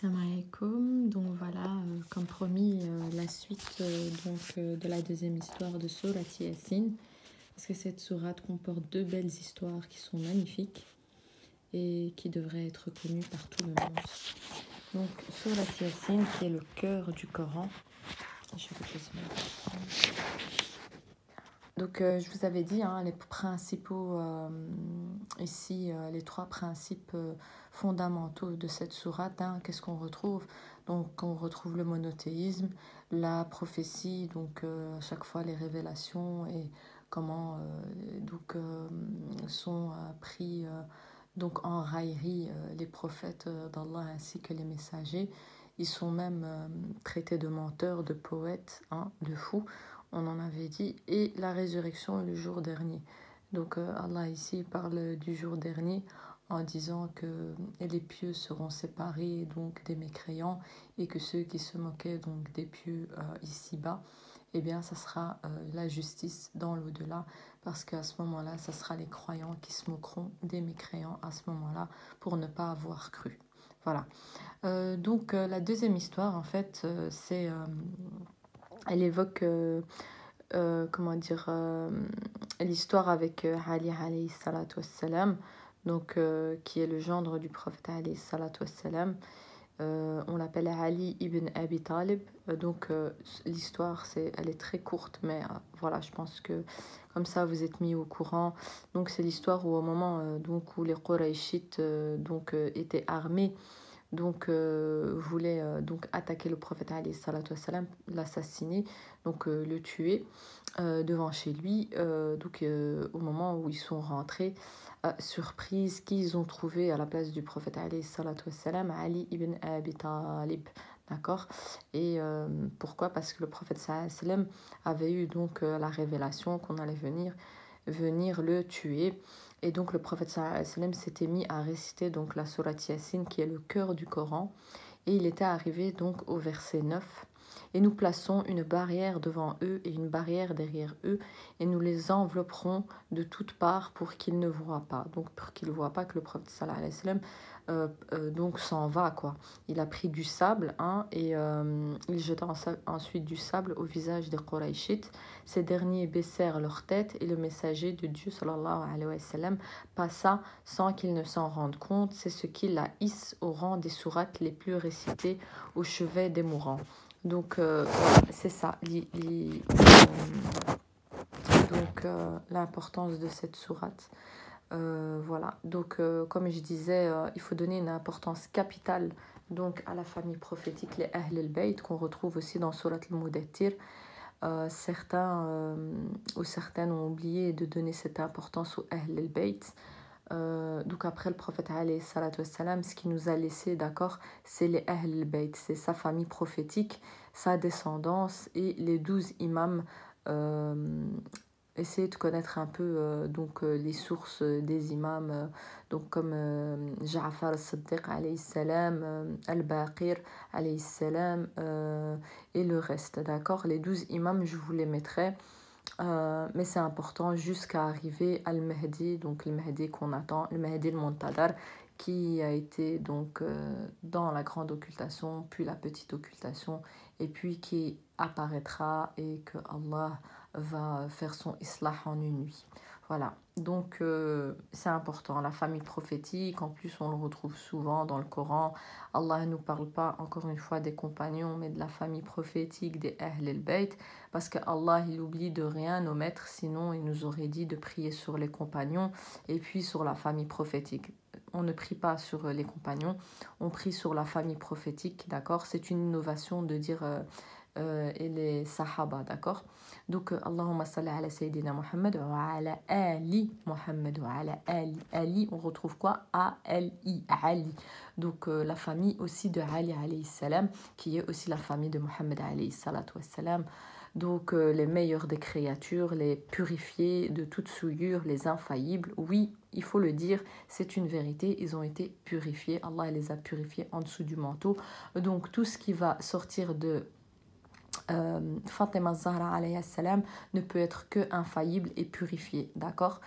Salam alaikum. Donc voilà, comme promis, la suite de la deuxième histoire de Surat Yasin. Parce que cette sourate comporte deux belles histoires qui sont magnifiques et qui devraient être connues par tout le monde. Donc Surat Yasin, qui est le cœur du Coran. Je vais poser mon téléphone. Donc je vous avais dit, les principaux, ici, les trois principes fondamentaux de cette sourate, qu'est-ce qu'on retrouve? Donc on retrouve le monothéisme, la prophétie, donc à chaque fois les révélations et comment sont pris donc en raillerie les prophètes d'Allah ainsi que les messagers. Ils sont même traités de menteurs, de poètes, de fous. On en avait dit, et la résurrection le jour dernier. Donc Allah ici parle du jour dernier en disant que les pieux seront séparés donc des mécréants et que ceux qui se moquaient donc des pieux ici-bas, eh bien ça sera la justice dans l'au-delà, parce qu'à ce moment-là, ça sera les croyants qui se moqueront des mécréants à ce moment-là pour ne pas avoir cru. Voilà. Donc la deuxième histoire, en fait, elle évoque l'histoire avec Ali alayhi salatu wassalam, donc qui est le gendre du prophète alayhi salatu wassalam. On l'appelle Ali ibn Abi Talib. L'histoire, elle est très courte, mais voilà, je pense que comme ça vous êtes mis au courant. Donc c'est l'histoire où au moment où les Qurayshites étaient armés, voulait attaquer le prophète alayhi salatu wassalam, l'assassiner, le tuer devant chez lui. Au moment où ils sont rentrés, surprise, qu'ils ont trouvé à la place du prophète alayhi salatu wassalam Ali ibn Abi Talib. D'accord. Et pourquoi? Parce que le prophète sallallahu alayhi wa sallam avait eu la révélation qu'on allait venir le tuer. Et donc le prophète sallallahu alayhi wa sallam s'était mis à réciter donc la sourate Yasin, qui est le cœur du Coran, et il était arrivé donc au verset 9. Et nous plaçons une barrière devant eux et une barrière derrière eux, et nous les envelopperons de toutes parts pour qu'ils ne voient pas. Donc pour qu'ils ne voient pas que le prophète sallallahu alayhi wa sallam s'en va, quoi. Il a pris du sable et il jeta ensuite du sable au visage des Qurayshites. Ces derniers baissèrent leur tête et le messager de Dieu sallallahu alayhi wa sallam passa sans qu'ils ne s'en rendent compte. C'est ce qui la hisse au rang des sourates les plus récitées au chevet des mourants. Donc c'est ça l'importance de cette sourate. Voilà, donc comme je disais, il faut donner une importance capitale donc à la famille prophétique, les Ahl al-Bayt, qu'on retrouve aussi dans Surat al-Mudaththir. Certains ou certaines ont oublié de donner cette importance aux Ahl al-Bayt. Donc après le prophète alayhi salatu wassalam, ce qui nous a laissé, d'accord, c'est les Ahl al-Bayt, c'est sa famille prophétique, sa descendance et les 12 imams. Essayez de connaître un peu les sources des imams, comme Ja'far al-Siddiq alayhi salam, al-Baqir alayhi salam et le reste, d'accord. Les 12 imams, je vous les mettrai. Mais c'est important jusqu'à arriver à Al-Mahdi, donc le Mahdi qu'on attend, le Mahdi al-Muntadhar, qui a été dans la grande occultation, puis la petite occultation, et puis qui apparaîtra et que Allah va faire son islah en une nuit. Voilà, donc c'est important, la famille prophétique, en plus on le retrouve souvent dans le Coran. Allah ne nous parle pas encore une fois des compagnons, mais de la famille prophétique des Ahl al-Bayt, parce que Allah il oublie de rien omettre, sinon il nous aurait dit de prier sur les compagnons et puis sur la famille prophétique. On ne prie pas sur les compagnons, on prie sur la famille prophétique, d'accord. C'est une innovation de dire et les sahaba, d'accord. Donc Allahumma salli ala Sayyidina Muhammad wa ala Ali Muhammad wa ala Ali, on retrouve quoi? A-L-I, Ali. Donc la famille aussi de Ali alayhi salam, qui est aussi la famille de Muhammad alayhi salatu wassalam. Donc les meilleurs des créatures, les purifiés de toute souillure, les infaillibles. Oui, il faut le dire, c'est une vérité, ils ont été purifiés. Allah les a purifiés en dessous du manteau. Donc tout ce qui va sortir de Fatima Zahra alayhi salam ne peut être que infaillible et purifié, d'accord.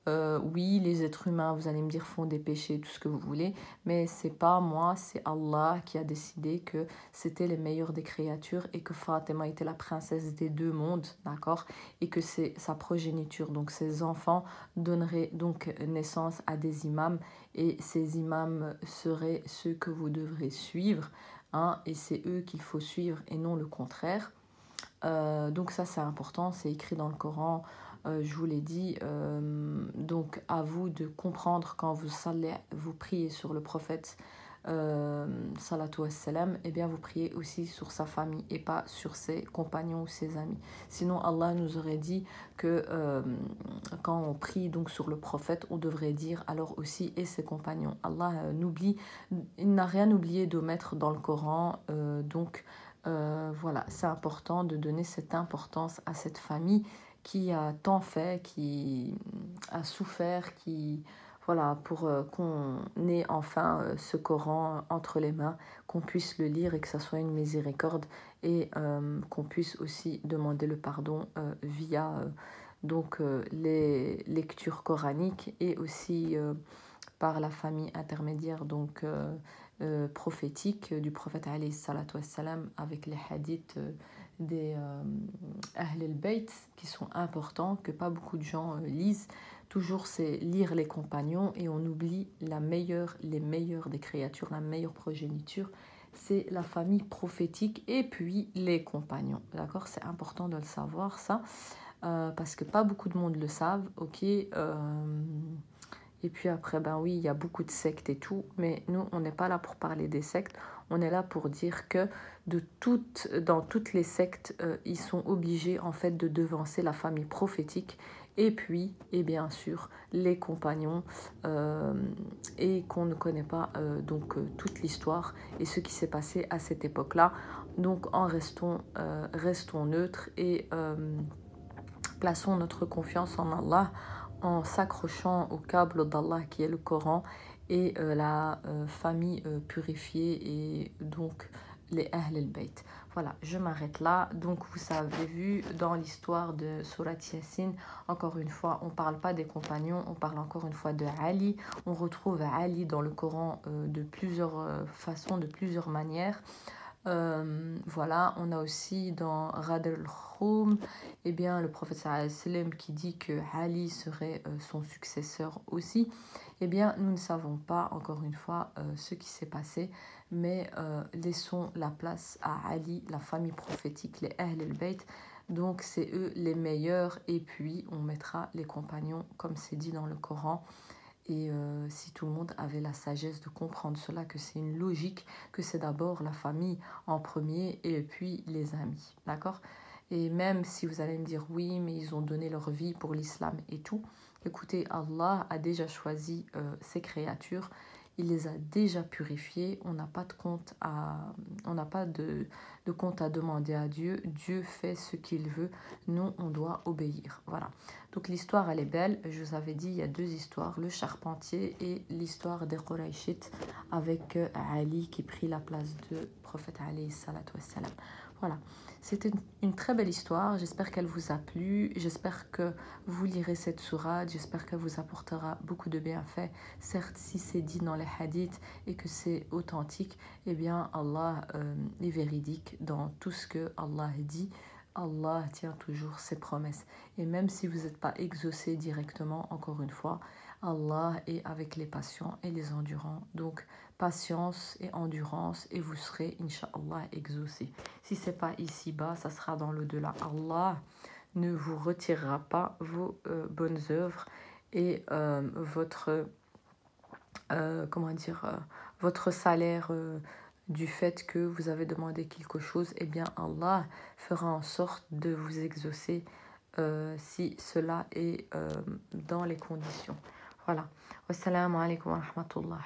Oui, les êtres humains, vous allez me dire, font des péchés, tout ce que vous voulez, mais c'est pas moi, c'est Allah qui a décidé que c'était les meilleures des créatures et que Fatima était la princesse des deux mondes, d'accord? Et que c'est sa progéniture, donc ses enfants donneraient donc naissance à des imams et ces imams seraient ceux que vous devrez suivre, hein, et c'est eux qu'il faut suivre et non le contraire. Donc ça c'est important, c'est écrit dans le Coran, je vous l'ai dit. Donc à vous de comprendre quand vous priez sur le prophète salatu wassalam, et bien vous priez aussi sur sa famille et pas sur ses compagnons ou ses amis. Sinon Allah nous aurait dit que quand on prie donc sur le prophète, on devrait dire alors aussi et ses compagnons. Allah il n'a rien oublié de mettre dans le Coran, donc voilà, c'est important de donner cette importance à cette famille qui a tant fait, qui a souffert, voilà, pour qu'on ait enfin ce Coran entre les mains, qu'on puisse le lire et que ça soit une miséricorde et qu'on puisse aussi demander le pardon via les lectures coraniques et aussi par la famille intermédiaire prophétique du prophète alayhi salatu wassalam, avec les hadiths des Ahl al-Bayt qui sont importants, que pas beaucoup de gens lisent. Toujours c'est lire les compagnons et on oublie les meilleures des créatures, la meilleure progéniture, c'est la famille prophétique et puis les compagnons. D'accord, c'est important de le savoir ça, parce que pas beaucoup de monde le savent, ok. Et puis après, ben oui, il y a beaucoup de sectes et tout, mais nous, on n'est pas là pour parler des sectes, on est là pour dire que dans toutes les sectes, ils sont obligés en fait de devancer la famille prophétique et puis, et bien sûr, les compagnons, et qu'on ne connaît pas toute l'histoire et ce qui s'est passé à cette époque-là. Donc, restons neutres et plaçons notre confiance en Allah en s'accrochant au câble d'Allah qui est le Coran et la famille purifiée et donc les Ahl al-Bayt. Voilà, je m'arrête là. Donc vous avez vu dans l'histoire de Surat Yassine, encore une fois, on ne parle pas des compagnons, on parle encore une fois de Ali. On retrouve Ali dans le Coran de plusieurs façons, de plusieurs manières. Voilà, on a aussi dans Ghadr al-Khoum, eh bien, le prophète sallam qui dit que Ali serait son successeur aussi. Eh bien, nous ne savons pas, encore une fois, ce qui s'est passé, mais laissons la place à Ali, la famille prophétique, les Ahl al-Bayt. Donc, c'est eux les meilleurs, et puis on mettra les compagnons, comme c'est dit dans le Coran. Et si tout le monde avait la sagesse de comprendre cela, que c'est une logique, que c'est d'abord la famille en premier et puis les amis, d'accord? Et même si vous allez me dire oui, mais ils ont donné leur vie pour l'islam et tout, écoutez, Allah a déjà choisi ses créatures, il les a déjà purifiées, on n'a pas de compte à demander à Dieu, Dieu fait ce qu'il veut, nous on doit obéir, voilà. Donc l'histoire elle est belle, je vous avais dit il y a deux histoires, le charpentier et l'histoire des Qurayshites avec Ali qui prit la place de prophète alayhi salatu wassalam. Voilà, c'était une très belle histoire, j'espère qu'elle vous a plu, j'espère que vous lirez cette sourate, j'espère qu'elle vous apportera beaucoup de bienfaits. Certes, si c'est dit dans les hadiths et que c'est authentique, eh bien Allah est véridique dans tout ce que Allah dit. Allah tient toujours ses promesses. Et même si vous n'êtes pas exaucé directement, encore une fois, Allah est avec les patients et les endurants. Donc, patience et endurance et vous serez, Inch'Allah, exaucé. Si ce n'est pas ici-bas, ça sera dans l'au-delà. Allah ne vous retirera pas vos bonnes œuvres et votre salaire du fait que vous avez demandé quelque chose. Eh bien, Allah fera en sorte de vous exaucer si cela est dans les conditions. Voilà. Wassalamu alaikum wa rahmatullah.